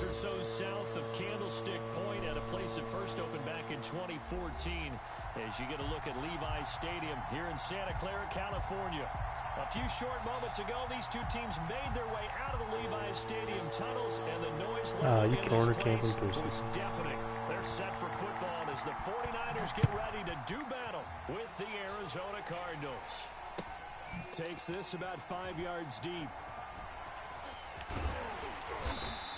miles or so south of Candlestick Point at a place that first opened back in 2014 as you get a look at Levi's Stadium here in Santa Clara, California. A few short moments ago, these two teams made their way out of the Levi's Stadium tunnels, and the noise level in this place was deafening. They're set for football as the 49ers get ready to do battle with the Arizona Cardinals. Takes this about 5 yards deep.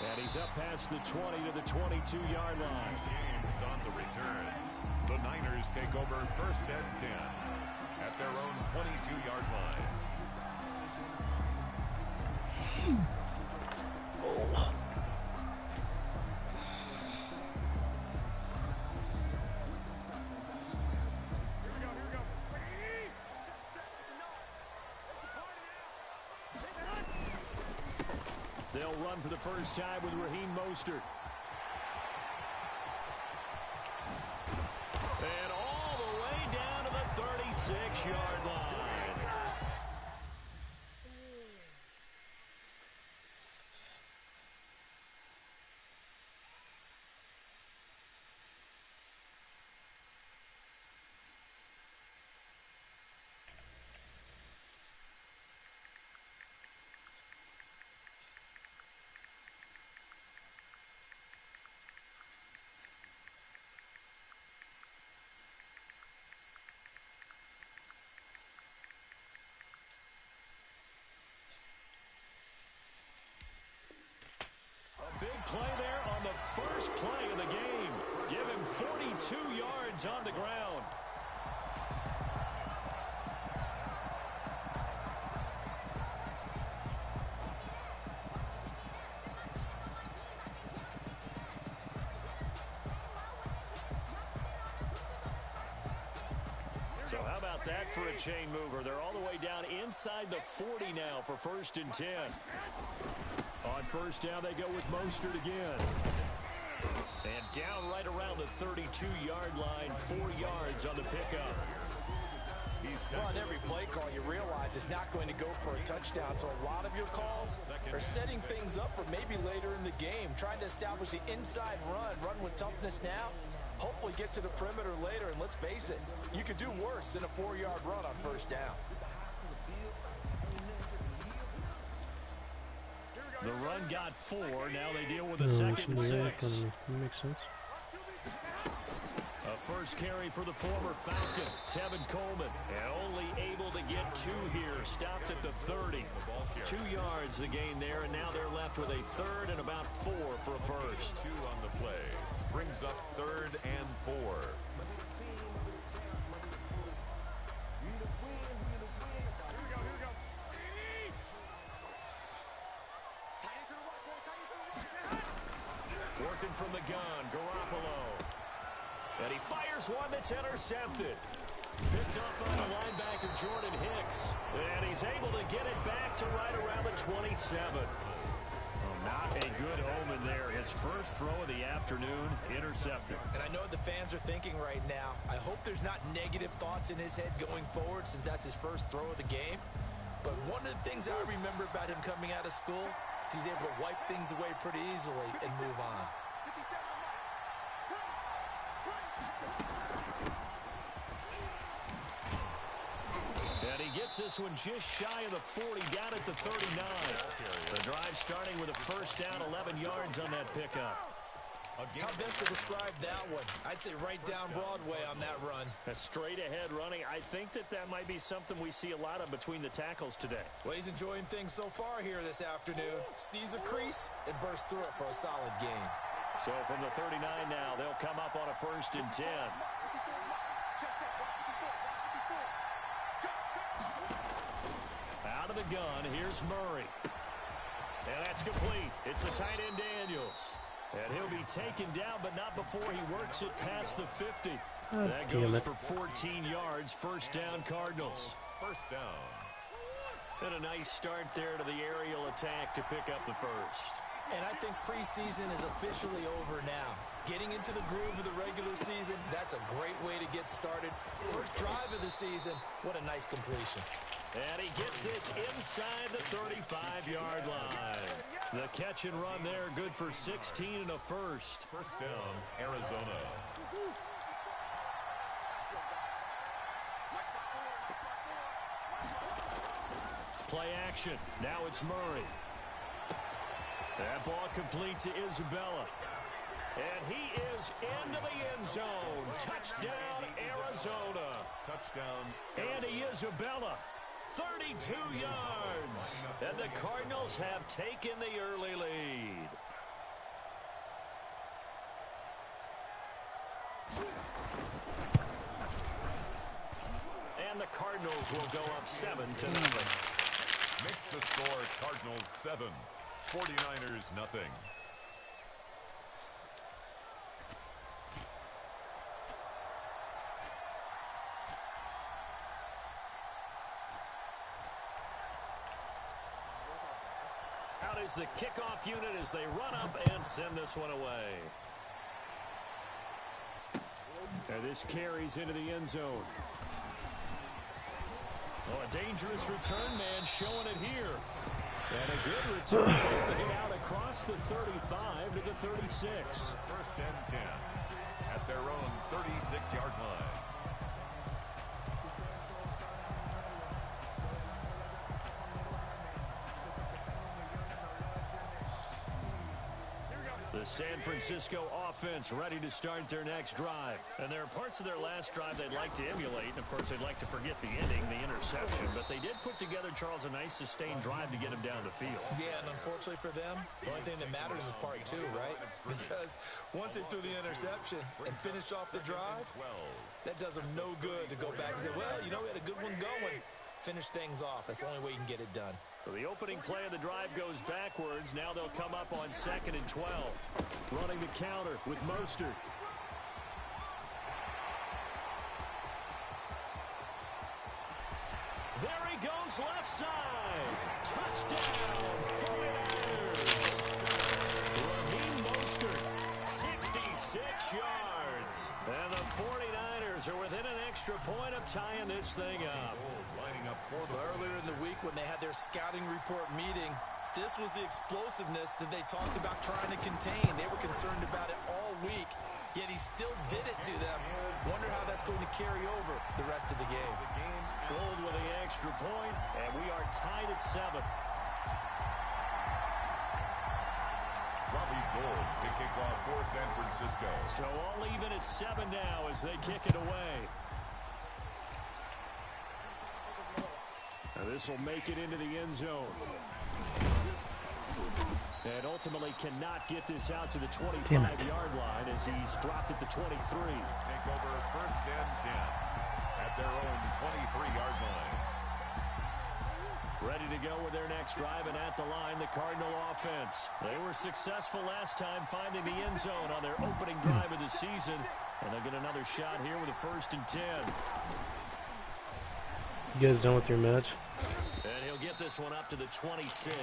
And he's up past the 20 to the 22-yard line. James on the return. The Niners take over first and 10 at their own 22-yard line. Oh. They'll run for the first time with Raheem Mostert. And all the way down to the 36-yard line. Big play there on the first play of the game. Give him 42 yards on the ground. So how about that for a chain mover? They're all the way down inside the 40 now for first and 10. On first down, they go with Mostert again. And down right around the 32-yard line, 4 yards on the pickup. Well, on every play call, you realize it's not going to go for a touchdown. So a lot of your calls are setting things up for maybe later in the game, trying to establish the inside run with toughness now, hopefully get to the perimeter later. And let's face it, you could do worse than a 4-yard run on first down. The run got 4. Now they deal with a second and 6. Makes sense. A first carry for the former Falcon, Tevin Coleman. And only able to get 2 here. Stopped at the 30. 2 yards the gain there, and now they're left with a third and about 4 for a first. 2 on the play. Brings up third and 4. Working from the gun, Garoppolo. And he fires one that's intercepted. Picked up on the linebacker, Jordan Hicks. And he's able to get it back to right around the 27. Not a good omen there. His first throw of the afternoon, intercepted. And I know what the fans are thinking right now. I hope there's not negative thoughts in his head going forward since that's his first throw of the game. But one of the things I remember about him coming out of school, he's able to wipe things away pretty easily and move on. And he gets this one just shy of the 40, down at the 39. The drive starting with a first down, 11 yards on that pickup. How best to describe that one? I'd say right down Broadway on that run. A straight ahead running. I think that might be something we see a lot of between the tackles today. Well, he's enjoying things so far here this afternoon. Sees a crease and bursts through it for a solid game. So from the 39 now, they'll come up on a first and 10. Out of the gun, here's Murray. And that's complete. It's the tight end Daniels. And he'll be taken down, but not before he works it past the 50. That goes for 14 yards. First down, Cardinals. First down. And a nice start there to the aerial attack to pick up the first. And I think preseason is officially over now. Getting into the groove of the regular season, that's a great way to get started. First drive of the season, what a nice completion. And he gets this inside the 35-yard line. The catch and run there, good for 16 and a first. First down, Arizona. Play action. Now it's Murray. That ball complete to Isabella. And he is into the end zone. Touchdown, Arizona. Touchdown. Andy Isabella, 32 yards. And the Cardinals have taken the early lead. And the Cardinals will go up 7-0. Makes the score Cardinals 7, 49ers nothing. Out is the kickoff unit as they run up and send this one away. And this carries into the end zone. Oh, a dangerous return man showing it here. And a good return there to get out across the 35 to the 36. First and 10 at their own 36-yard line. The San Francisco offense ready to start their next drive. And there are parts of their last drive they'd like to emulate. And, of course, they'd like to forget the ending, the interception. But they did put together, Charles, a nice sustained drive to get him down the field. Yeah, and unfortunately for them, the only thing that matters is part two, right? Because once they threw the interception and finished off the drive, that does them no good to go back and say, well, you know, we had a good one going. Finish things off. That's the only way you can get it done. So the opening play of the drive goes backwards. Now they'll come up on 2nd and 12. Running the counter with Mostert. There he goes left side. Touchdown, 49ers. Raheem Mostert, 66 yards. And the 49ers are within an extra point of tying this thing up. Lining up for the earlier in the week when they had their scouting report meeting, this was the explosiveness that they talked about trying to contain. They were concerned about it all week, yet he still did it to them. Wonder how that's going to carry over the rest of the game. Gold with the extra point, and we are tied at 7. Robbie Gould to kick off for San Francisco. So all even at 7 now as they kick it away. Now this will make it into the end zone. And ultimately cannot get this out to the 25-yard line as he's dropped it to 23. Take over first and 10 at their own 23-yard line. Ready to go with their next drive, and at the line, the Cardinal offense. They were successful last time finding the end zone on their opening drive of the season, and they'll get another shot here with a 1st and 10. You guys done with your match? And he'll get this one up to the 26.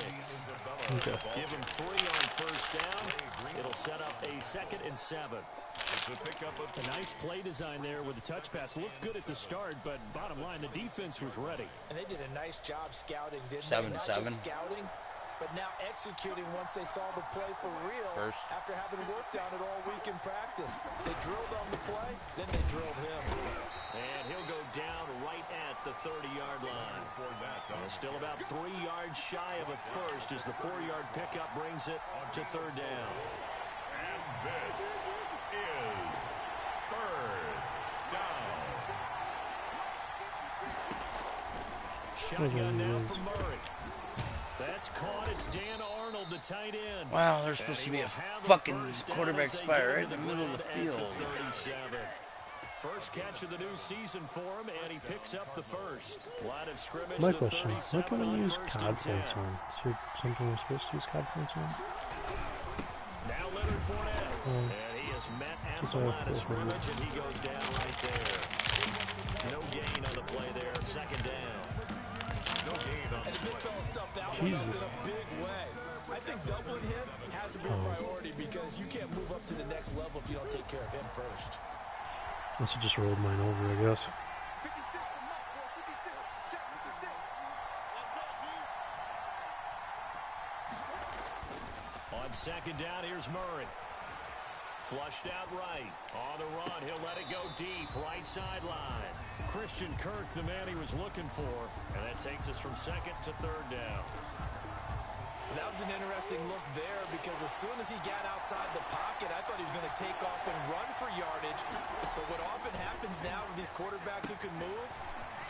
Okay. Give him 3 on first down. It'll set up a 2nd and 7. A nice play design there with the touch pass. Looked good at the start, but bottom line, the defense was ready. And they did a nice job scouting, didn't 7-7. they? Not just scouting, but now executing once they saw the play for real after having worked on it all week in practice. They drilled on the play, then they drilled him. And he'll go down right at the 30-yard line. Still about 3 yards shy of a first as the 4-yard pickup brings it to 3rd down. And this is 3rd down. Shotgun now for Murray. That's caught. It's Dan Arnold, the tight end. Wow, there's supposed to be a fucking quarterback spot right in the middle of the field. First catch of the new season for him, and he picks up the first. Line of scrimmage, My the question, why 37 can't we on use 1st COD and 10. points on? Is there something we're supposed to use COD points on? Now Leonard Fournette, and he is met at the line of scrimmage, and he goes down right there. No gain on the play there, 2nd down. No gain on And the big fella stuffed that one Jesus. up in a big way. I think doubling him has to be a priority because you can't move up to the next level if you don't take care of him first. Must have just rolled mine over, I guess. On second down, here's Murray. Flushed out right. On the run, he'll let it go deep. Right sideline. Christian Kirk, the man he was looking for. And that takes us from second to third down. That was an interesting look there because as soon as he got outside the pocket, I thought he was going to take off and run for yardage. But what often happens now with these quarterbacks who can move,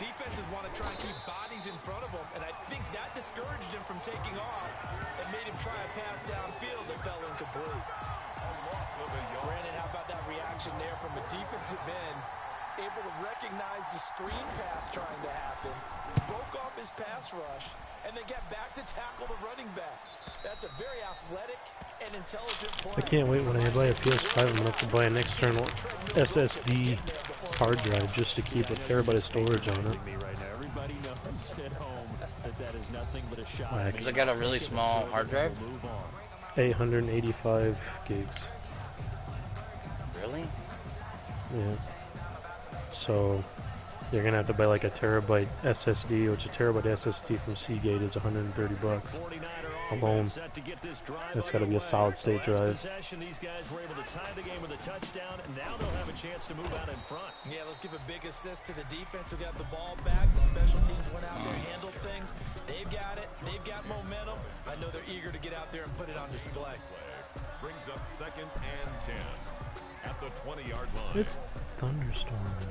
defenses want to try and keep bodies in front of them, and I think that discouraged him from taking off and made him try a pass downfield that fell incomplete. Brandon, how about that reaction there from a defensive end? Able to recognize the screen pass trying to happen, broke off his pass rush, and then get back to tackle the running back. That's a very athletic and intelligent play. I can't wait when I buy a PS5. I'm going to have to buy an external SSD hard drive just to keep a terabyte of storage on it. Everybody knows at home that is nothing but a shot. Because I got a really small hard drive. 885 gigs. Really? Yeah. So you're gonna have to buy like a terabyte SSD, which a terabyte SSD from Seagate is $130 alone. It's got to be a solid state drive. These guys were able to tie the game with a touchdown, and now they'll have a chance to move out in front. Yeah, let's give a big assist to the defense who got the ball back. The special teams went out there, handled things. They've got it. They've got momentum. I know they're eager to get out there and put it on display. Brings up 2nd and 10 at the 20-yard line. It's thunderstorming.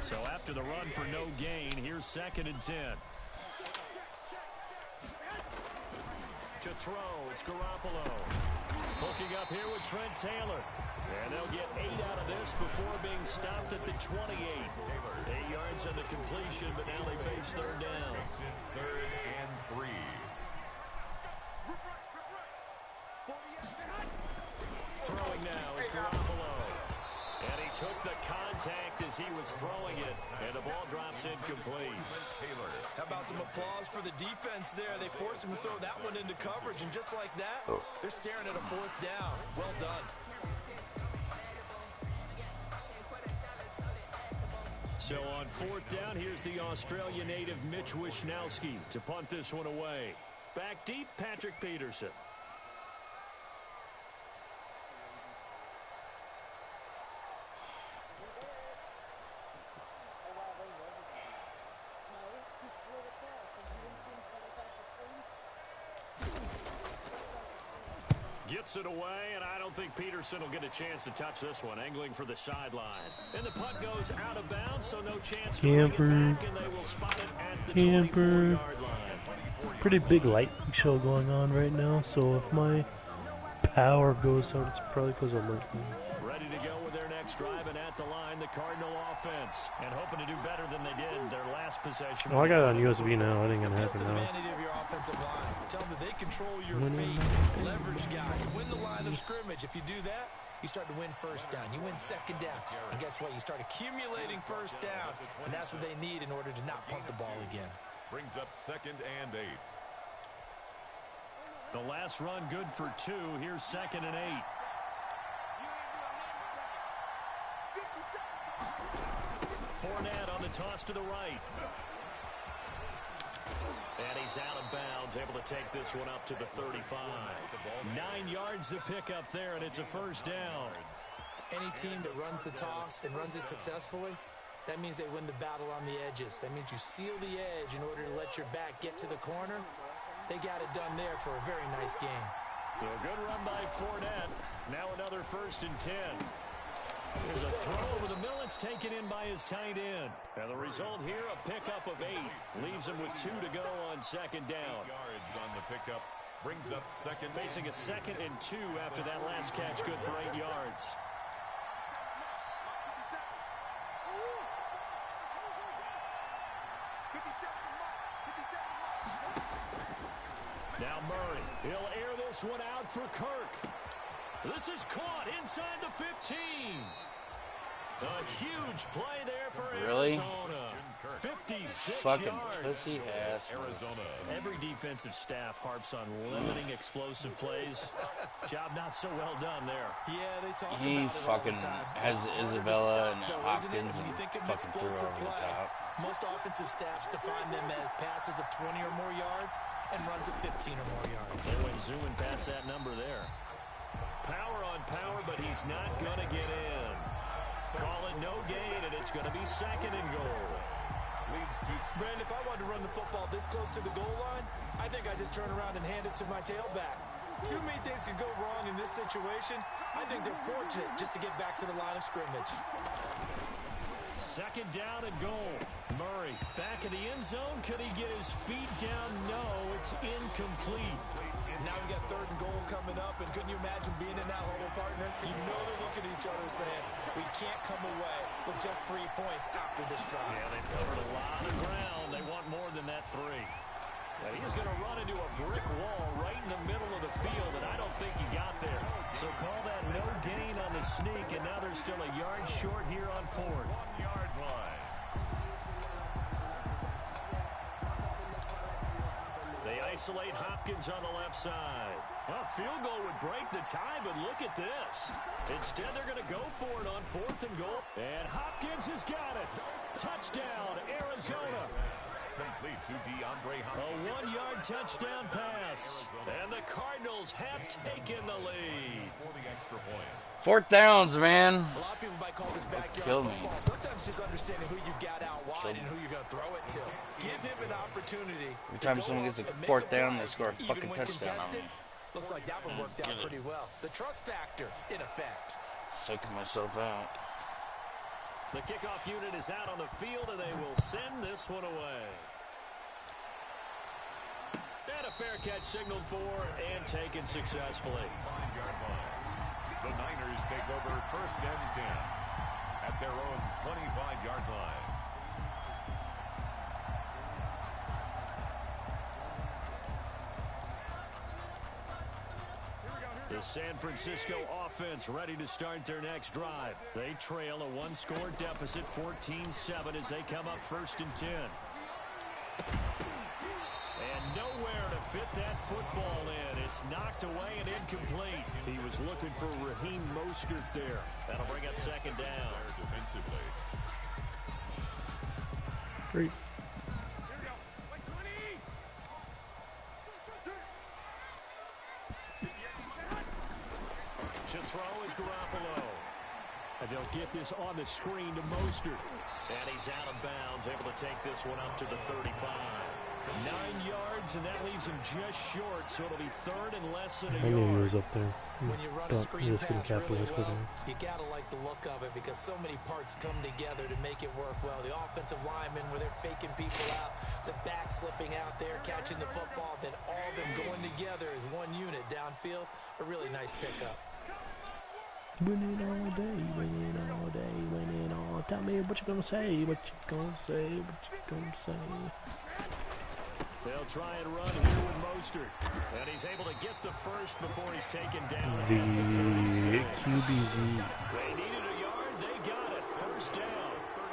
So after the run for no gain, here's 2nd and 10. To throw, it's Garoppolo. Hooking up here with Trent Taylor. And they'll get 8 out of this before being stopped at the 28. 8 yards on the completion, but now they face third down. 3rd and 3. Throwing now is Garoppolo. And he took the contact as he was throwing it. And the ball drops incomplete. How about some applause for the defense there? They forced him to throw that one into coverage. And just like that, they're staring at a 4th down. Well done. So on 4th down, here's the Australia native Mitch Wishnowski to punt this one away. Back deep, Patrick Peterson. Gets it away, and I don't think Peterson will get a chance to touch this one. Angling for the sideline. And the punt goes out of bounds, so no chance to bring it back, and they will spot it at the 24-yard line. Pretty big light show going on right now, so if my power goes out, it's probably because I'm working. Ready to go with their next drive, and at the line, the Cardinal offense. And hoping to do better than they did in their last possession. Oh, I got it on USB now. It ain't going to happen To the now. vanity of your offensive line. Tell them that they control your feet, leverage guys, win the line of scrimmage. If you do that, you start to win 1st down. You win 2nd down. And guess what? You start accumulating 1st downs. And that's what they need in order to not punt the ball again. Brings up 2nd and 8. The last run good for 2. Here's 2nd and 8. Fournette on the toss to the right. And he's out of bounds, able to take this one up to the 35. 9 yards to pick up there, and it's a 1st down. Any team that runs the toss and runs it successfully, that means they win the battle on the edges. That means you seal the edge in order to let your back get to the corner. They got it done there for a very nice game. So a good run by Fournette. Now another 1st and 10. There's a throw over the middle. It's taken in by his tight end. And the result here, a pickup of 8. Leaves him with 2 to go on 2nd down. Yards on the pickup. Brings up 2nd. Facing a 2nd and 2 after that last catch, good for 8 yards. Now Murray, he'll air this one out for Kirk. This is caught inside the 15. A huge play there for Really? Arizona. 56 Fucking yards. pussy ass. Arizona. Every defensive staff harps on limiting explosive plays. Job not so well done there. Yeah, they talk He about it fucking all the time. has Harder to Isabella stop, and though, isn't it? Hopkins When you and think of an fucking threw her explosive over the play, top. most offensive staffs define them as passes of 20 or more yards and runs of 15 or more yards. They went zooming past that number there. Power on power, but he's not going to get in. Call it no gain, and it's going to be 2nd and goal. Brandon, if I wanted to run the football this close to the goal line, I think I just turn around and hand it to my tailback. Too many things could go wrong in this situation. I think they're fortunate just to get back to the line of scrimmage. 2nd down and goal. Murray back in the end zone. Could he get his feet down? No, it's incomplete. Now we got 3rd and goal coming up, and couldn't you imagine being in that huddle, partner? You know they're looking at each other saying, we can't come away with just 3 points after this drive. Yeah, they've covered a lot of ground. They want more than that 3. And he's going to run into a brick wall right in the middle of the field, and I don't think he got there. So call that no gain on the sneak, and now they're still a yard short here on 4th. 1-yard line. They isolate Hopkins on the left side. Well, field goal would break the tie, but look at this. Instead, they're going to go for it on 4th and goal. And Hopkins has got it. Touchdown, Arizona. Complete to DeAndre A Hopkins. 1-yard touchdown pass. And the Cardinals have taken the lead. For the extra point. 4th downs, man. A lot of people might call this backyard Kill me. football. Sometimes just understanding who you got out wide and who you're going to throw it to. Give him an opportunity. Every time someone gets a 4th down, they score a fucking touchdown on me. Looks like that one worked out pretty well. The trust factor in effect. Psyching myself out. The kickoff unit is out on the field, and they will send this one away. And a fair catch signaled for and taken successfully. 5-yard line. The Niners take over 1st and 10 at their own 25-yard line. The San Francisco offense ready to start their next drive. They trail a 1-score deficit, 14-7, as they come up 1st and 10. And nowhere to fit that football in. It's knocked away and incomplete. He was looking for Raheem Mostert there. That'll bring up 2nd down. Defensively. Great. To throw is Garoppolo. And they'll get this on the screen to Mostert. And he's out of bounds, able to take this one up to the 35. 9 yards, and that leaves him just short, so it'll be 3rd and less than a I knew he yard. was up there. When you run a screen Just gonna pass really capitalize with well, him. you got to like the look of it because so many parts come together to make it work well. The offensive linemen, where they're faking people out, the back slipping out there, catching the football, then all of them going together as one unit downfield. A really nice pickup. Winning all day, winning all day, winning all. Tell me what you gonna say, what you gonna say, what you gonna say. They'll try and run here with Mostert. And he's able to get the first before he's taken down. The QBZ. QBZ. They needed a yard. They got it. 1st down.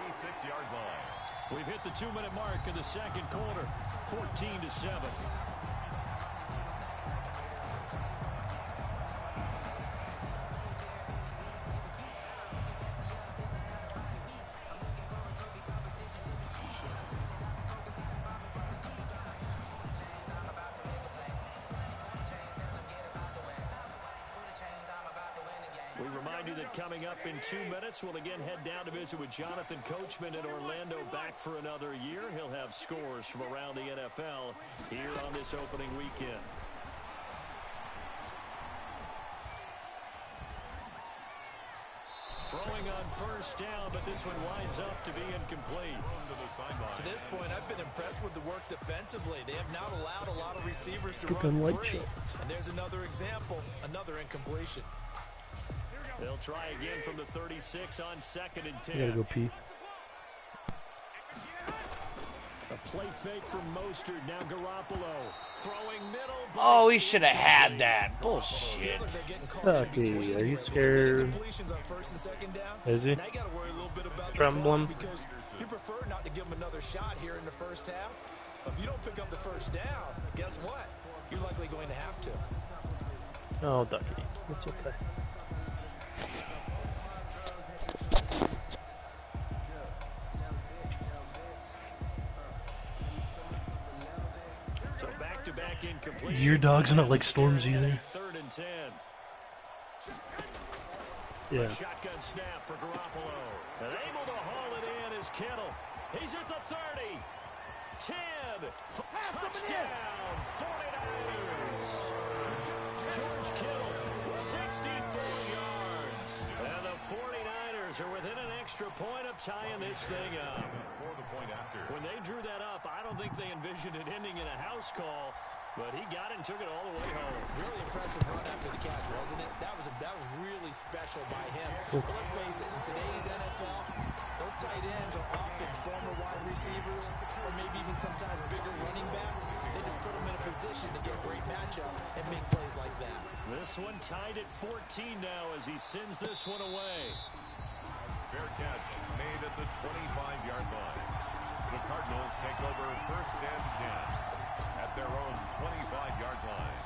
36-yard line. We've hit the 2-minute mark in the 2nd quarter. 14-7. We remind you that coming up in 2 minutes, we'll again head down to visit with Jonathan Coachman in Orlando, back for another year. He'll have scores from around the NFL here on this opening weekend. Throwing on 1st down, but this one winds up to be incomplete. To this point, I've been impressed with the work defensively. They have not allowed a lot of receivers to Took on run light free. shots. And there's another example, another incompletion. They'll try again from the 36 on 2nd and 10. I gotta go pee. A Play fake from Mostert. Now Garoppolo throwing middle. Oh, he should have had that. Bullshit. Ducky, are you scared? Is he? Trembling? Because you prefer not to give him another shot here in the first half. If you don't pick up the first down, guess what? You're likely going to have to. Oh, Ducky. It's okay. So back-to-back incompletions. Your dog's not like Storms either. 3rd and 10. Yeah. Shotgun snap for Garoppolo. And able to haul it in is Kittle. He's at the 30. 10. Touchdown. 49ers. George Kittle, 64 yards. And the 49ers are within an extra point of tying this thing up. When they drew that up, I don't think they envisioned it ending in a house call. But he got it and took it all the way home. Really impressive run after the catch, wasn't it? That was really special by him. But let's face it, in today's NFL, those tight ends are often former wide receivers or maybe even sometimes bigger running backs. They just put them in a position to get a great matchup and make plays like that. This one tied at 14 now as he sends this one away. Fair catch made at the 25-yard line. The Cardinals take over 1st and 10 at their own 25-yard line.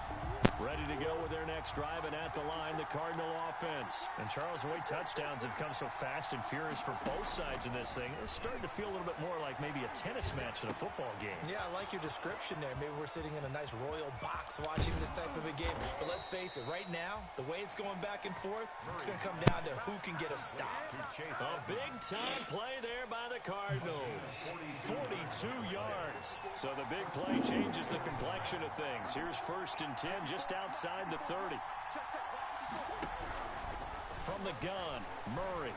Ready to go with their next drive, and at the line, the Cardinal offense. And Charles, the way touchdowns have come so fast and furious for both sides in this thing, it's starting to feel a little bit more like maybe a tennis match than a football game. Yeah, I like your description there. Maybe we're sitting in a nice royal box watching this type of a game. But let's face it, right now, the way it's going back and forth, it's going to come down to who can get a stop. A big-time play there by the Cardinals. 42 yards. So the big play changes the complexion of things. Here's 1st and 10 just outside the 30. From the gun, Murray.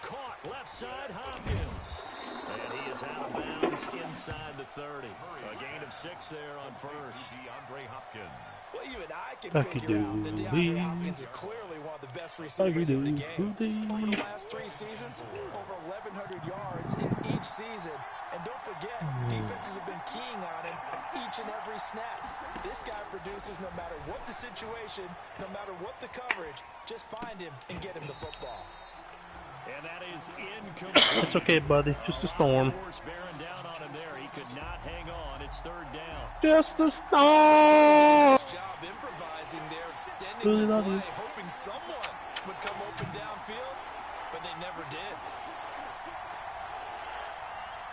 Caught left side, Hopkins. And he is out of bounds inside the 30. A gain of 6 there on 1st. DeAndre Hopkins. Well, even I can figure out that DeAndre Hopkins is clearly one of the best receivers in the game. Over the last 3 seasons, over 1,100 yards in each season. And don't forget, defenses have been keying on him each and every snap. This guy produces no matter what the situation, no matter what the coverage. Just find him and get him the football. And that is incomplete. It's okay, buddy. Just a storm. Bearing down on him there. He could not hang on. It's 3rd down. Just a storm. Nice job improvising there, extending the play, hoping someone would come open downfield, but they never did.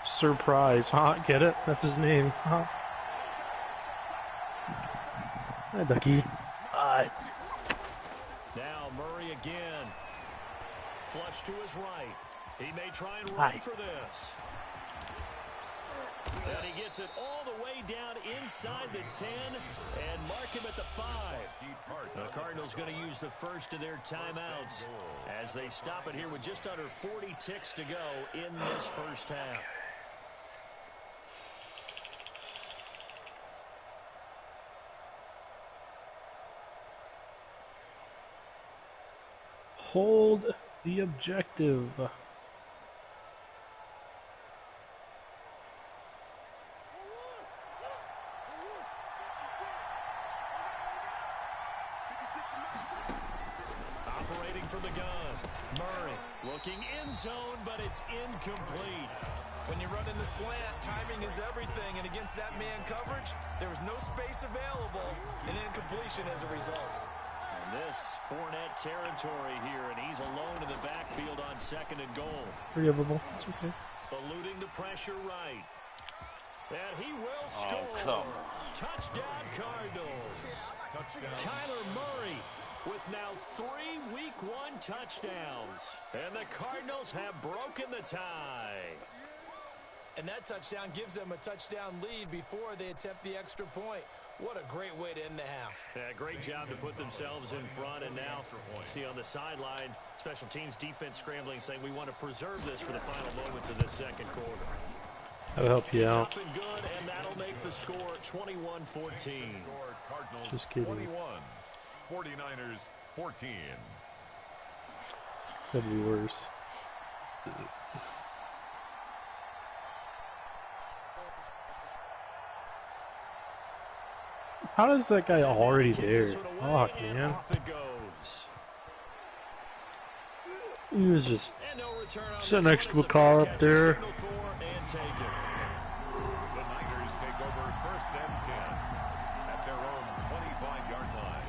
Surprise, huh? Get it? That's his name, huh? Hi, Ducky. Hi. Now Murray again. Flush to his right. He may try and run for this. And he gets it all the way down inside the 10 and mark him at the 5. The Cardinals going to use the first of their timeouts as they stop it here with just under 40 ticks to go in this first half. Hold the objective. Operating from the gun. Murray looking in zone, but it's incomplete. When you run in the slant, timing is everything, and against that man coverage, there was no space available, and incompletion as a result. This Fournette territory here, and he's alone in the backfield on 2nd and goal. Forgivable. It's okay. Eluding the pressure right. And he will score. Oh, come on. Touchdown Cardinals. Touchdown. Kyler Murray with now 3 Week 1 touchdowns. And the Cardinals have broken the tie. And that touchdown gives them a touchdown lead before they attempt the extra point. What a great way to end the half. Yeah, great job to put themselves in front. And now, see on the sideline, special teams defense scrambling, saying we want to preserve this for the final moments of this 2nd quarter. I'll help you out. Up and good, and that'll make the score 21-14. Just kidding. 21, 49ers 14. Could be worse. How is that guy already there? Fuck, man. He was just sitting next to a car up there. The Niners take over 1st and 10 at their own 25-yard line.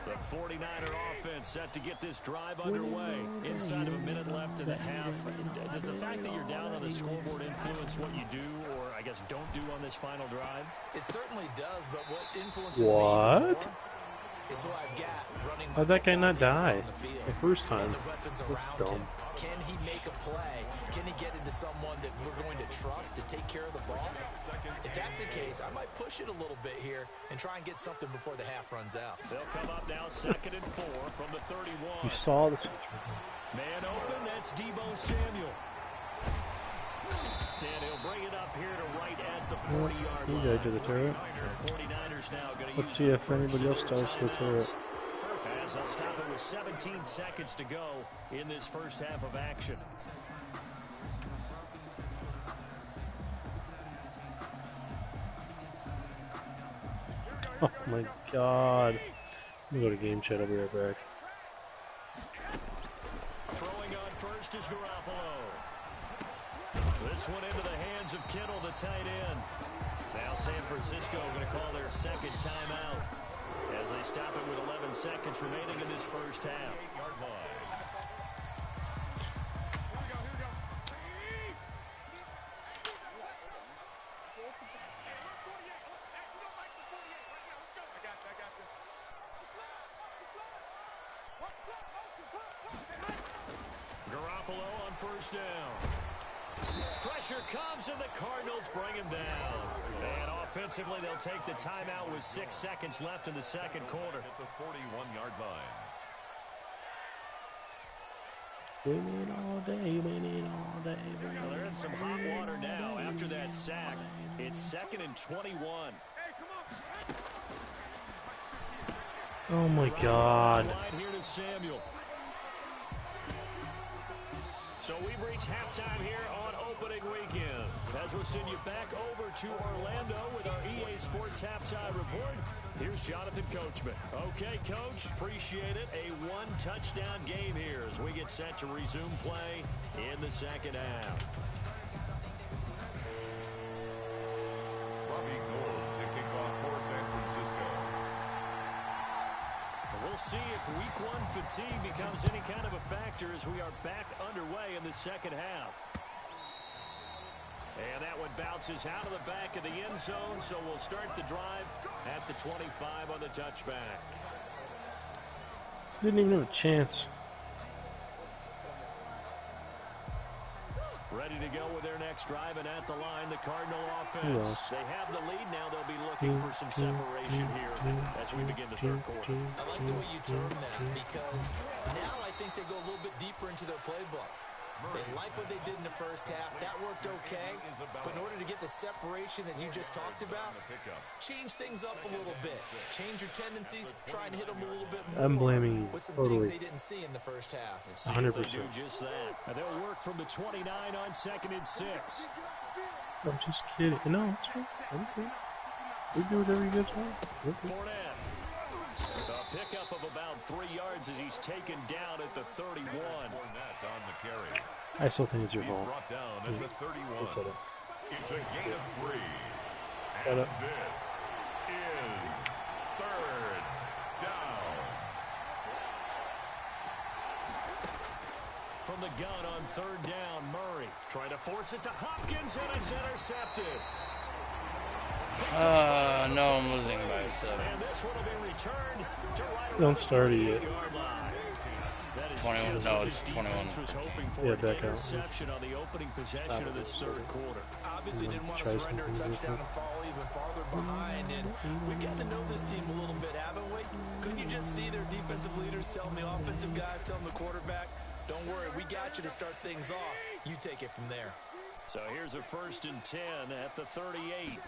The 49er offense set to get this drive underway. Inside of a minute left in the half. Does the fact that you're down on the scoreboard influence what you do, or I guess don't do on this final drive? It certainly does, but what influences What? me even more is who I've got running. How'd that guy not die the first time? That's dumb. Can he make a play? Can he get into someone that we're going to trust to take care of the ball? If that's the case, I might push it a little bit here and try and get something before the half runs out. They'll come up now 2nd and 4 from the 31. You saw this. Man open, that's Deebo Samuel. And he'll bring it up here to right at the 40-yard line. You guys do the turret. The 49ers now going to Let's see if anybody else does the turret. As they'll stop it with 17 seconds to go in this first half of action. Oh my god. Let me go to game chat, I'll be right back. Throwing on first is Garoppolo. This one into the hands of Kittle, the tight end. Now San Francisco going to call their second timeout as they stop it with 11 seconds remaining in this first half. Garoppolo on first down. Pressure comes and the Cardinals bring him down. And offensively, they'll take the timeout with 6 seconds left in the second quarter. At the 41-yard line. Win it all day, win it all day. Well, they're in some hot water now after that sack. It's 2nd and 21. Oh my god. Here to Samuel. So we've reached halftime here on opening weekend. As we'll send you back over to Orlando with our EA Sports Halftime Report, here's Jonathan Coachman. Okay, Coach, appreciate it. A one-touchdown game here as we get set to resume play in the second half. Robbie Gould to kick off for San Francisco. We'll see if week one fatigue becomes any kind of a factor as we are back underway in the second half. And that one bounces out of the back of the end zone, so we'll start the drive at the 25 on the touchback. Didn't even have a chance. Ready to go with their next drive, and at the line, the Cardinal offense. They have the lead now. They'll be looking for some separation here as we begin the third quarter. I like the way you term that because now I think they go a little bit deeper into their playbook. They like what they did in the first half. That worked okay. But in order to get the separation that you just talked about, change things up a little bit. Change your tendencies. Try and hit them a little bit more. I'm blaming with some totally. things they didn't see in the first half. 100%. They do just that. And they'll work from the 29 on 2nd and 6. I'm just kidding. No, it's fine. I'm cool. We do whatever you guys want. Fournette. A pickup of about 3 yards as he's taken down at the 31. Fournette on the carry. I still think it's your He's fault. brought down at the 31. I said it. It's a gain of 3. Got And it. this is 3rd down. From the gun on 3rd down, Murray trying to force it to Hopkins, and it's intercepted. No, I'm losing by 7. And this one will be returned to right Don't around the start it yet. 38-yard line. That is 21, just no, what it's this 21. defense was hoping for, Yeah, an back out. interception on the opening possession of this third quarter. Obviously didn't want to Try surrender a something touchdown different. and fall even farther behind. And we've gotten to know this team a little bit, haven't we? Couldn't you just see their defensive leaders telling the offensive guys, telling the quarterback, don't worry, we got you to start things off. You take it from there. So here's a 1st and 10 at the 38.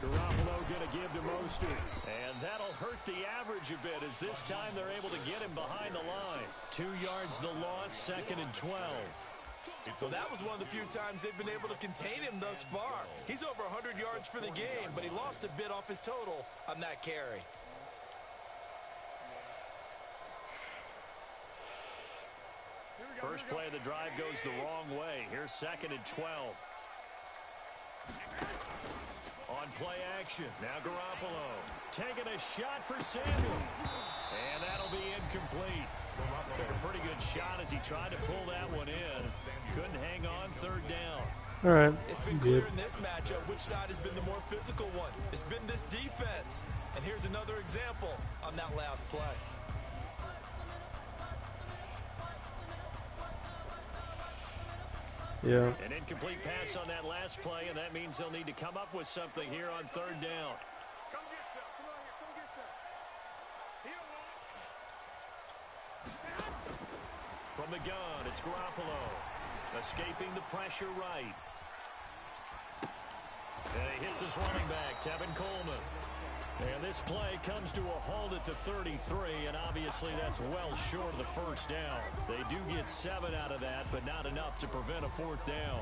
Garoppolo going to give to Mostert. And that'll hurt the average a bit as this time they're able to get him behind the line. 2 yards the loss, 2nd and 12. Well, that was one of the few times they've been able to contain him thus far. He's over 100 yards for the game, but he lost a bit off his total on that carry. First play of the drive goes the wrong way. Here's 2nd and 12. On play action, now Garoppolo taking a shot for Samuel. And that'll be incomplete. Took a pretty good shot as he tried to pull that one in. Couldn't hang on 3rd down. All right. It's been clear in this matchup which side has been the more physical one. It's been this defense. And here's another example on that last play. Yeah. An incomplete pass on that last play, and that means they'll need to come up with something here on 3rd down. From the gun, it's Garoppolo. Escaping the pressure right. And he hits his running back, Tevin Coleman. And this play comes to a halt at the 33, and obviously that's well short of the 1st down. They do get 7 out of that, but not enough to prevent a 4th down.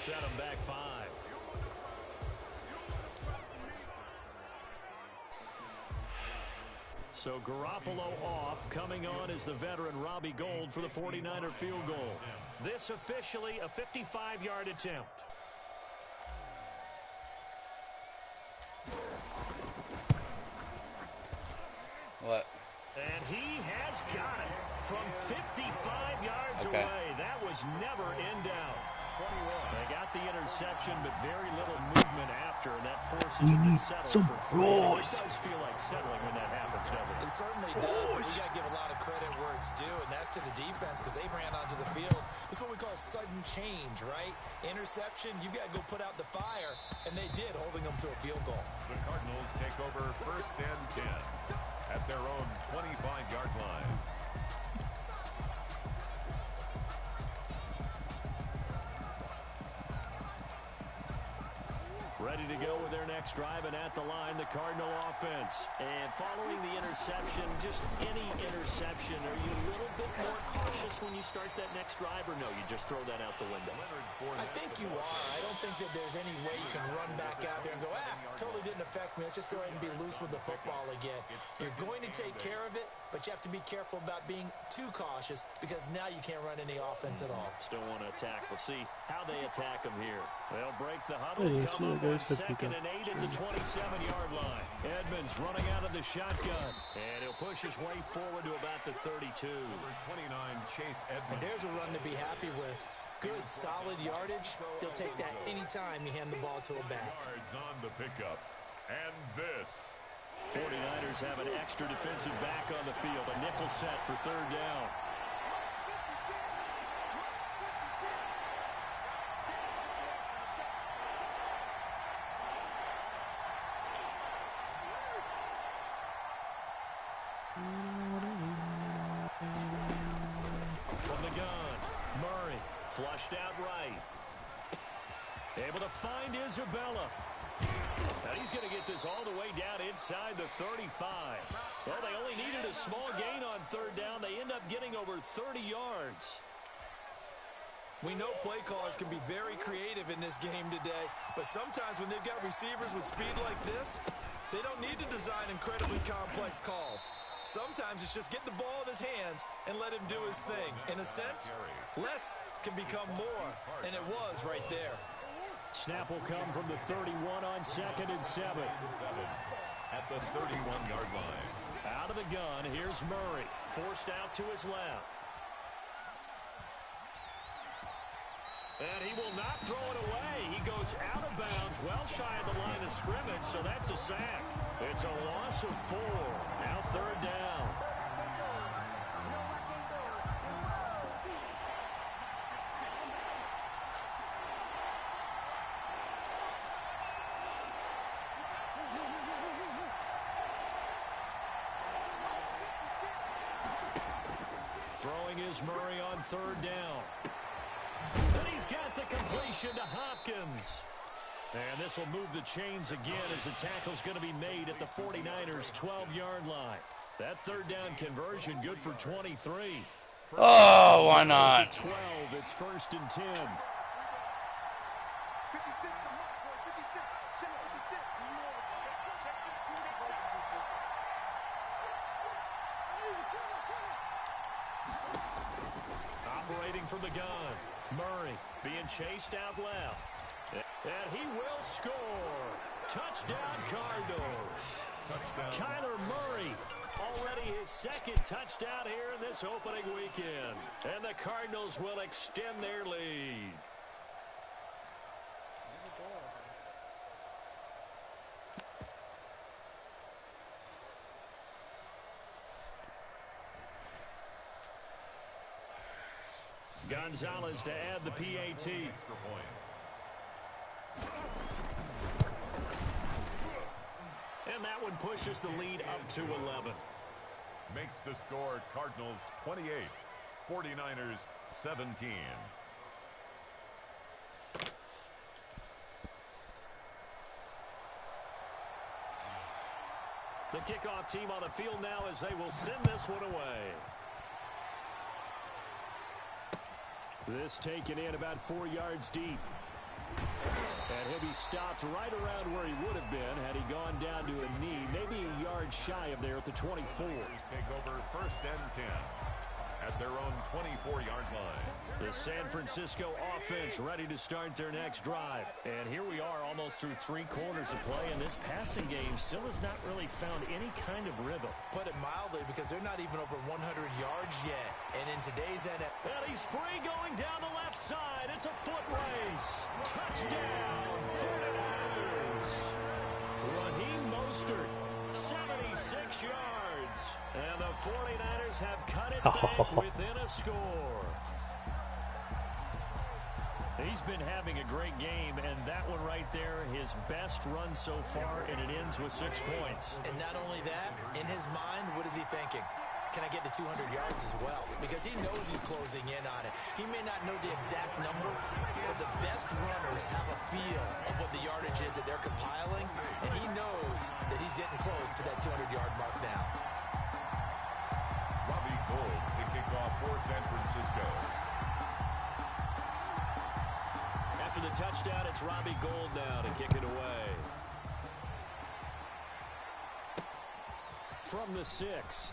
Set him back 5. So Garoppolo off. Coming on is the veteran Robbie Gould for the 49er field goal. This officially a 55-yard attempt. What? And he has got it from 55 yards away. That was never in doubt. They got the interception, but very little movement after, and that forces him to settle for 3. It does feel like settling when that happens, doesn't it? It certainly does. We got to give a lot of credit where it's due, and that's to the defense because they ran onto the field. It's what we call sudden change, right? Interception, you've got to go put out the fire, and they did, holding them to a field goal. The Cardinals take over 1st and 10 at their own 25-yard line. Ready to go with their next drive, and at the line, the Cardinal offense. And following the interception, just any interception, are you a little bit more cautious when you start that next drive, or no, you just throw that out the window? I think you are. I don't think that there's any way you can run back out there and go, totally didn't affect me. Let's just go ahead and be loose with the football again. You're going to take care of it, but you have to be careful about being too cautious because now you can't run any offense at all. Still want to attack. We'll see how they attack them here. They'll break the huddle and come up on 2nd and 8 at the 27-yard line. Edmonds running out of the shotgun, and he'll push his way forward to about the 32. Number 29, Chase Edmonds. And there's a run to be happy with. Good, solid yardage. He'll take that anytime you hand the ball to a back. Yards on the pickup. And this. 49ers have an extra defensive back on the field. A nickel set for 3rd down. From the gun, Murray flushed out right. Able to find Isabella. Now he's going to get this all the way down inside the 35. Well, they only needed a small gain on 3rd down. They end up getting over 30 yards. We know play callers can be very creative in this game today, but sometimes when they've got receivers with speed like this, they don't need to design incredibly complex calls. Sometimes it's just get the ball in his hands and let him do his thing. In a sense, less can become more, and it was right there. Snap will come from the 31 on 2nd and 7. At the 31-yard line. Out of the gun, here's Murray. Forced out to his left. And he will not throw it away. He goes out of bounds, well shy of the line of scrimmage, so that's a sack. It's a loss of 4. Now 3rd down. Throwing is Murray on 3rd down. And he's got the completion to Hopkins. And this will move the chains again as the tackle's going to be made at the 49ers' 12-yard line. That 3rd down conversion good for 23. Oh, why not? 12, it's 1st and 10. Operating from the gun. Murray being chased out left. And he will score. Touchdown, Cardinals. Touchdown. Kyler Murray, already his 2nd touchdown here in this opening weekend. And the Cardinals will extend their lead. Gonzalez to add the PAT. Extra point. And that one pushes the lead up to 11. Makes the score Cardinals 28, 49ers 17. The kickoff team on the field now as they will send this one away. This taken in about 4 yards deep. And he'll be stopped right around where he would have been had he gone down to a knee, maybe a yard shy of there at the 24. Take over 1st and 10 at their own 24-yard line. The San Francisco offense ready to start their next drive. And here we are almost through 3 quarters of play, and this passing game still has not really found any kind of rhythm. Put it mildly, because they're not even over 100 yards yet. And in today's NFL... And he's free going down the left side. It's a foot race. Touchdown, 49ers. Raheem Mostert, 76 yards. And the 49ers have cut it back within a score. He's been having a great game, and that one right there, his best run so far, and it ends with 6 points. And not only that, in his mind, what is he thinking? Can I get to 200 yards as well? Because he knows he's closing in on it. He may not know the exact number, but the best runners have a feel of what the yardage is that they're compiling, and he knows that he's getting close to that 200-yard mark now. Robbie Gould to kick off for San Francisco. After the touchdown, it's Robbie Gould now to kick it away. From the 6.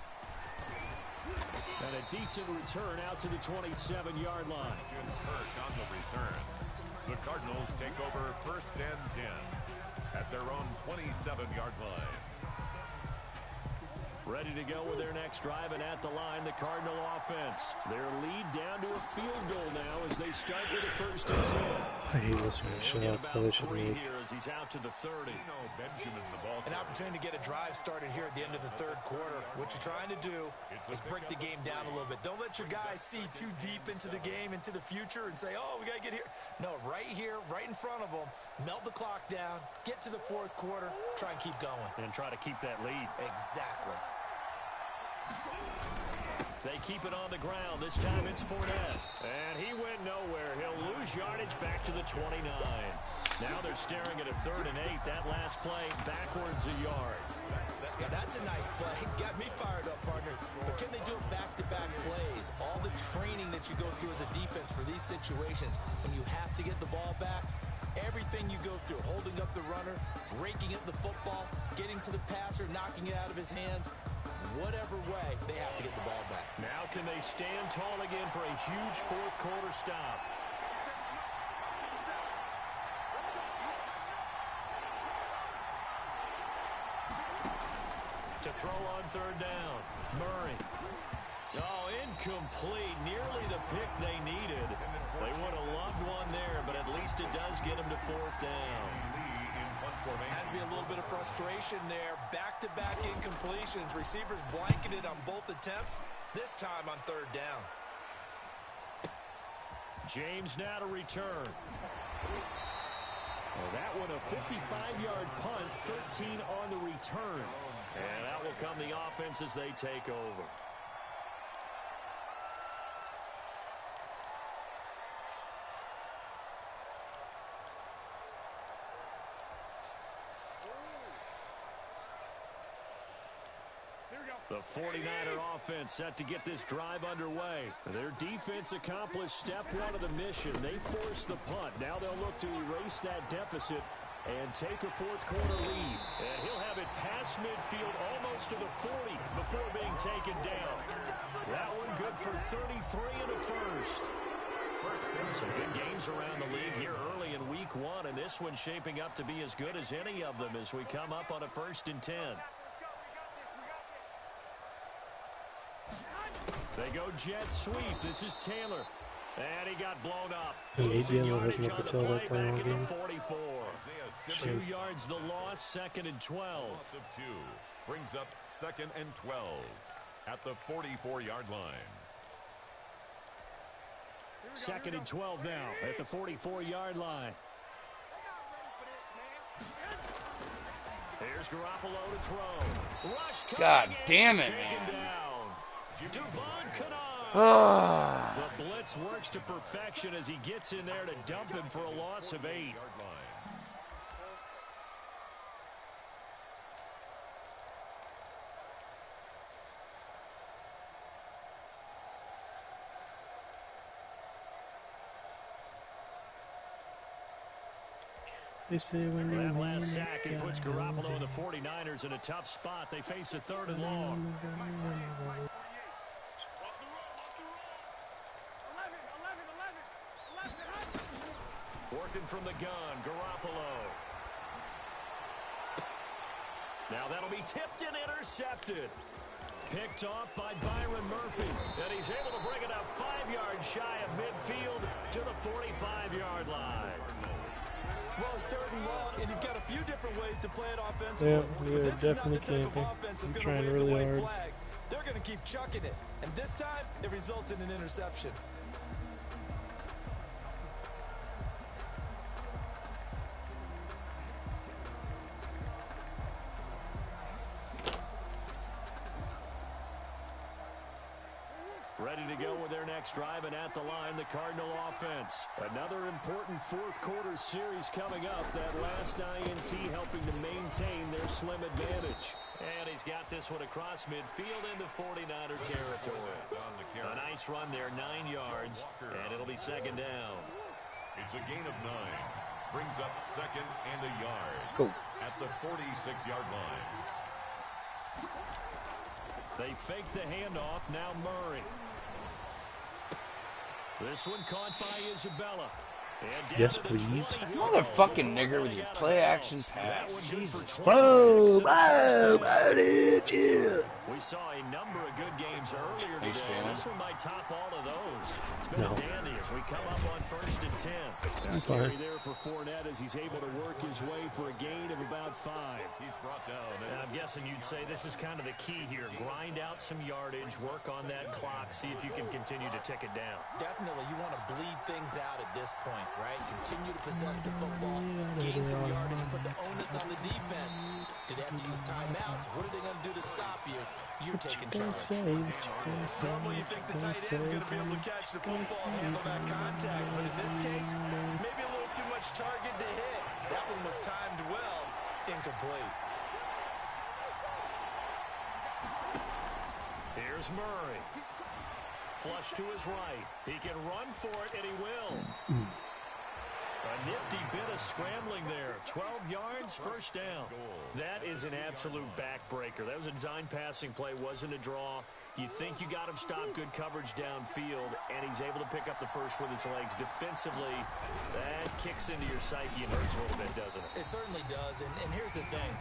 And a decent return out to the 27-yard line. Hurt on the return. The Cardinals take over 1st and 10 at their own 27-yard line. Ready to go with their next drive, and at the line, the Cardinal offense. Their lead down to a field goal now as they start with a 1st and 10. I hate listening to shutouts, so they should leave. Here as he's out to the 30. Benjamin, the ball. An opportunity to get a drive started here at the end of the 3rd quarter. What you're trying to do is break the game down a little bit. Don't let your guys see too deep into the game, into the future, and say, oh, we got to get here. No, right here, right in front of them, melt the clock down, get to the 4th quarter, try and keep going. And try to keep that lead. Exactly. They keep it on the ground. This time it's Fournette. And he went nowhere. He'll lose yardage back to the 29. Now they're staring at a 3rd and 8. That last play, backwards a yard. Yeah, that's a nice play. Got me fired up, partner. But can they do it back-to-back plays? All the training that you go through as a defense for these situations, when you have to get the ball back, everything you go through, holding up the runner, raking at the football, getting to the passer, knocking it out of his hands, whatever way, they have to get the ball back. Now can they stand tall again for a huge 4th quarter stop? To throw on 3rd down, Murray. Oh, incomplete. Nearly the pick they needed. They would have loved one there, but at least it does get them to 4th down. Has to be a little bit of frustration. frustration there. Back-to-back incompletions. Receivers blanketed on both attempts, this time on third down. James now to return. Well, that one a 55-yard punt, 13 on the return. And that will come the offense as they take over. The 49er offense set to get this drive underway. Their defense accomplished step one of the mission. They forced the punt. Now they'll look to erase that deficit and take a fourth-quarter lead. And he'll have it past midfield almost to the 40 before being taken down. That one good for 33 and a first. Some good games around the league here early in week one, and this one's shaping up to be as good as any of them as we come up on a 1st and 10. They go jet sweep. This is Taylor. And he got blown up. Losing yardage on the play back at the 44. 2 yards the loss, 2nd and 12. Loss of 2 brings up 2nd and 12 at the 44-yard line. 2nd and 12 now at the 44-yard line. Here's Garoppolo to throw. Rush God damn it, man. Devon Kennard. The blitz works to perfection as he gets in there to dump him for a loss of 8. They say when that last sack, it puts Garoppolo and the 49ers in a tough spot. They face a 3rd and long. Working from the gun, Garoppolo. Now that'll be tipped and intercepted. Picked off by Byron Murphy. And he's able to bring it up 5 yards shy of midfield to the 45-yard line. Well, it's 3rd and long, and you've got a few different ways to play it offensively. Yeah, we are definitely camping. I'm trying really hard. They're going to keep chucking it, and this time it results in an interception. Ready to go with their next drive, and at the line, the Cardinal offense. Another important 4th-quarter series coming up. That last INT helping to maintain their slim advantage. And he's got this one across midfield into 49er territory. A nice run there, 9 yards, and it'll be 2nd down. It's a gain of 9. Brings up 2nd and a yard. Go. At the 46-yard line. They fake the handoff. Now Murray. This one caught by Isabella. Yes, please. Motherfucking nigger with your play-action pass. Jesus. Whoa, whoa, whoa, did you? We saw a number of good games earlier today. This one might top all of those. It's been a dandy as we come up on 1st and 10. Now carry there for Fournette as he's able to work his way for a gain of about 5. He's brought down. And I'm guessing you'd say this is kind of the key here. Grind out some yardage, work on that clock, see if you can continue to tick it down. Definitely, you want to bleed things out at this point, right? Continue to possess the football, gain some yardage, put the onus on the defense. Do they have to use timeouts? What are they going to do to stop you? You're taking charge. Normally you think the tight end's going to be able to catch the football and handle that contact, but in this case, maybe a little too much target to hit. That one was timed well, incomplete. Here's Murray. Flush to his right. He can run for it, and he will. A nifty bit of scrambling there. 12 yards, 1st down. That is an absolute backbreaker. That was a design passing play, wasn't a draw. You think you got him stopped, good coverage downfield, and he's able to pick up the first with his legs. Defensively, that kicks into your psyche and hurts a little bit, doesn't it? It certainly does, and here's the thing.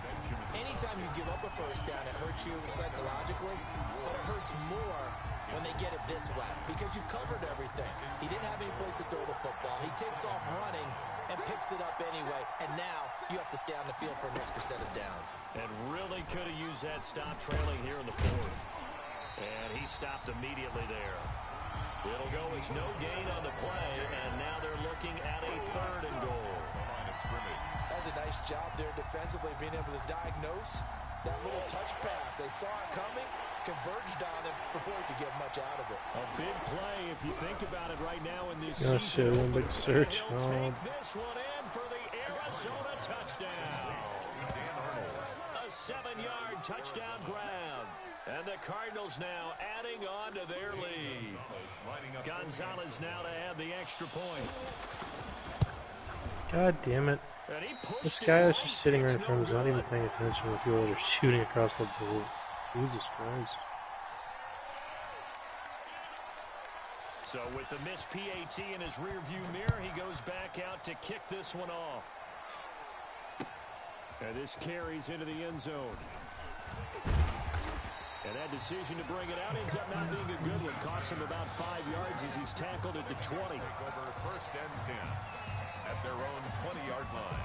Anytime you give up a 1st down, it hurts you psychologically, but it hurts more when they get it this way because you've covered everything. He didn't have any place to throw the football. He takes off running, and picks it up anyway. And now you have to stay on the field for an extra set of downs. And really could have used that stop trailing here in the fourth. And he stopped immediately there. It'll go as no gain on the play, and now they're looking at a 3rd and goal. That's a nice job there defensively, being able to diagnose that little touch pass. They saw it coming, converged on him before he could get much out of it. A big play if you think about it right now in this Oh, season. shit, one big search. He'll take this one in for the Arizona touchdown. A 7-yard touchdown grab. And the Cardinals now adding on to their lead. Gonzalez now to add the extra point. God damn it. This guy is just sitting right in front of us, not even paying attention to people that are shooting across the board. Jesus Christ. So with the missed PAT in his rearview mirror, he goes back out to kick this one off. And this carries into the end zone. And that decision to bring it out ends up not being a good one. Costs him about 5 yards as he's tackled at the 20. Take over 1st and 10 at their own 20-yard line.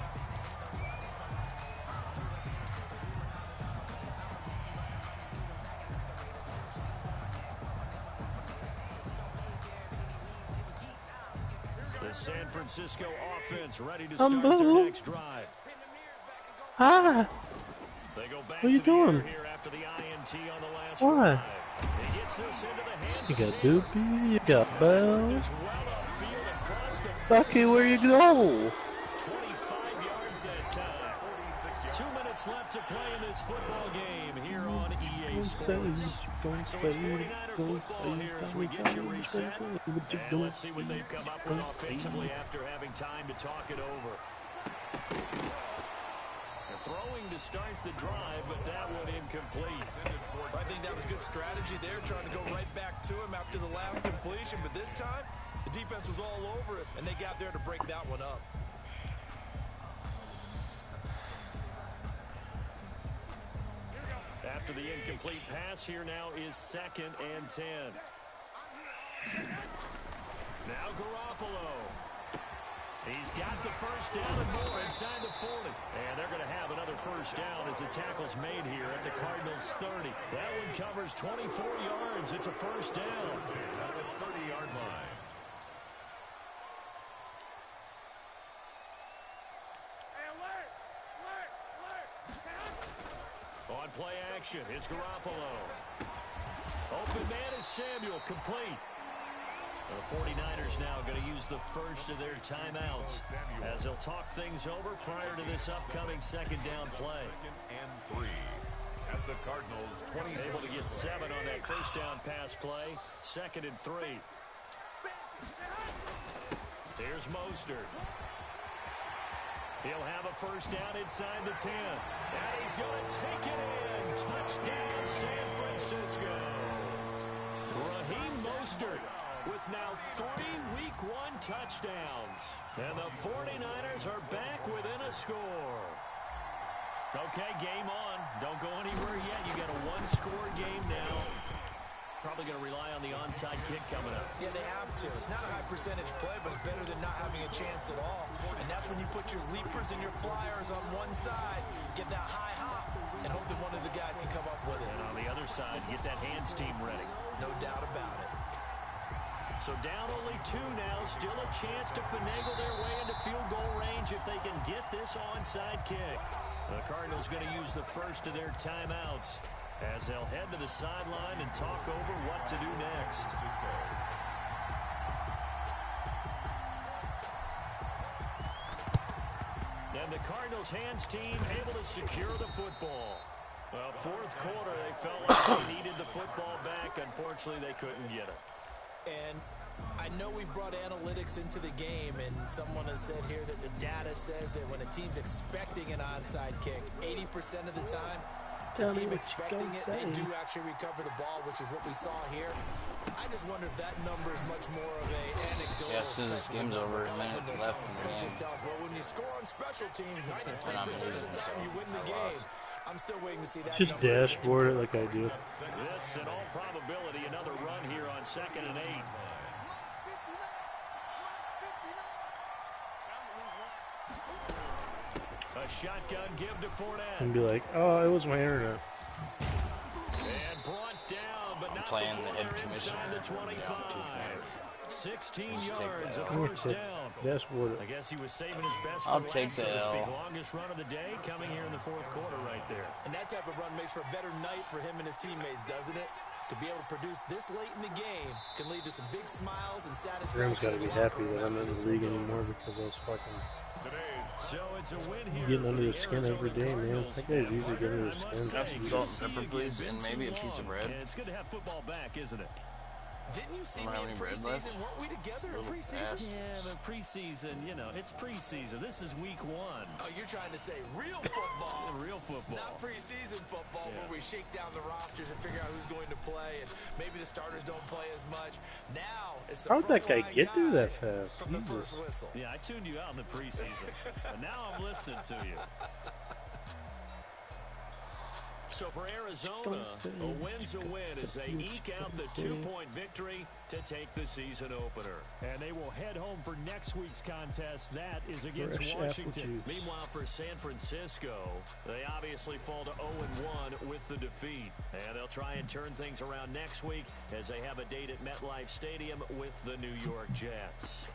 The San Francisco offense ready to start their next drive. Ah! They go back What are you to the doing? air here after the INT on the last Why? drive. He gets this into the hands You of got Taylor. Doopy, you got Bell. Just well upfield across the Bucky, where you go? 25 yards that time. 2 minutes left to play in this football game here on EA Sports. So it's 49er football here as we get you reset. And let's see what they've come up with offensively after having time to talk it over. Throwing to start the drive, but that one incomplete. I think that was good strategy there, trying to go right back to him after the last completion. But this time, the defense was all over it, and they got there to break that one up. After the incomplete pass, here now is 2nd and 10. Now Garoppolo. He's got the first down and more inside the 40. And they're going to have another first down as the tackle's made here at the Cardinals' 30. That one covers 24 yards. It's a first down. At the 30-yard line. On play action, it's Garoppolo. Open man is Samuel, complete. The 49ers now going to use the first of their timeouts as they'll talk things over prior to this upcoming 2nd down play. 2nd and 3 at the Cardinals 20. Able to get 7 on that first down pass play. 2nd and 3. Here's Mostert. He'll have a first down inside the 10. And he's going to take it in. Touchdown, San Francisco. Raheem Mostert with now 3 Week 1 touchdowns. And the 49ers are back within a score. Okay, game on. Don't go anywhere yet. You got a 1-score game now. Probably going to rely on the onside kick coming up. Yeah, they have to. It's not a high percentage play, but it's better than not having a chance at all. And that's when you put your leapers and your flyers on one side, get that high hop, and hope that one of the guys can come up with it. And on the other side, get that hands team ready. No doubt about it. So down only 2 now. Still a chance to finagle their way into field goal range if they can get this onside kick. The Cardinals going to use the first of their timeouts as they'll head to the sideline and talk over what to do next. And the Cardinals hands team able to secure the football. Well, 4th quarter, they felt like they needed the football back. Unfortunately, they couldn't get it. And I know we brought analytics into the game, and someone has said here that the data says that when a team's expecting an onside kick, 80% of the time, the team expecting it, they do actually recover the ball, which is what we saw here. I just wonder if that number is much more of a anecdotal. Yeah, as soon as this game's over, a minute left in the Coaches game. tell us, well, when you score on special teams, 93% of the time you win the game. I'm still waiting to see that. Just dashboard it like I do. This, in all probability, another run here on 2nd and 8. A shotgun give to Fournette. And be like, oh, it was my internet. And brought down, but not playing before the head they're inside commissioner. the 25. 16 Just take yards, a that first down. That's what. I guess he was saving his best I'll for take last, so to the speak. L. Longest run of the day coming here in the fourth quarter right there. And that type of run makes for a better night for him and his teammates, doesn't it? To be able to produce this late in the game can lead to some big smiles and satisfaction. Graham's got to be happy that I'm in the league anymore because I was fucking So it's a win here getting under for the skin every day, man. That guy's easy getting under the skin. Got some salt and pepper, please, and maybe a piece of bread. And it's good to have football back, isn't it? Didn't you see Don't me have in any bread left? preseason? Weren't we together in preseason? fast. Yeah, but preseason, you know, it's preseason. This is week 1. Oh, you're trying to say real football. Real football. Not preseason football Yeah. where we shake down the rosters and figure out who's going to play, and maybe the starters don't play as much. Now it's the How'd that guy frontline get through that guys fast? from the Jesus. first whistle. Yeah, I tuned you out in the preseason, but now I'm listening to you. So for Arizona, a win's a win as they eke out the 2-point victory to take the season opener. And they will head home for next week's contest. That is against Fresh Washington. apple juice. Meanwhile, for San Francisco, they obviously fall to 0-1 with the defeat. And they'll try and turn things around next week as they have a date at MetLife Stadium with the New York Jets.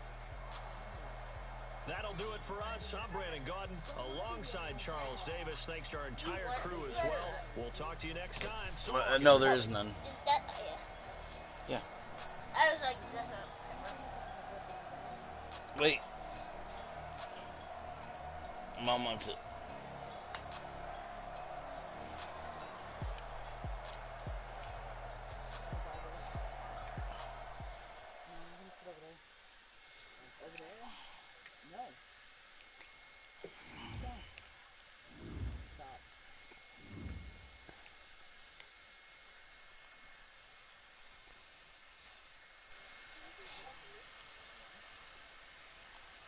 That'll do it for us. I'm Brandon Gaudin alongside Charles Davis. Thanks to our entire crew as well. We'll talk to you next time. So No, there is none. Is that, yeah. Yeah. I was like, that's not. Wait. Mom wants it.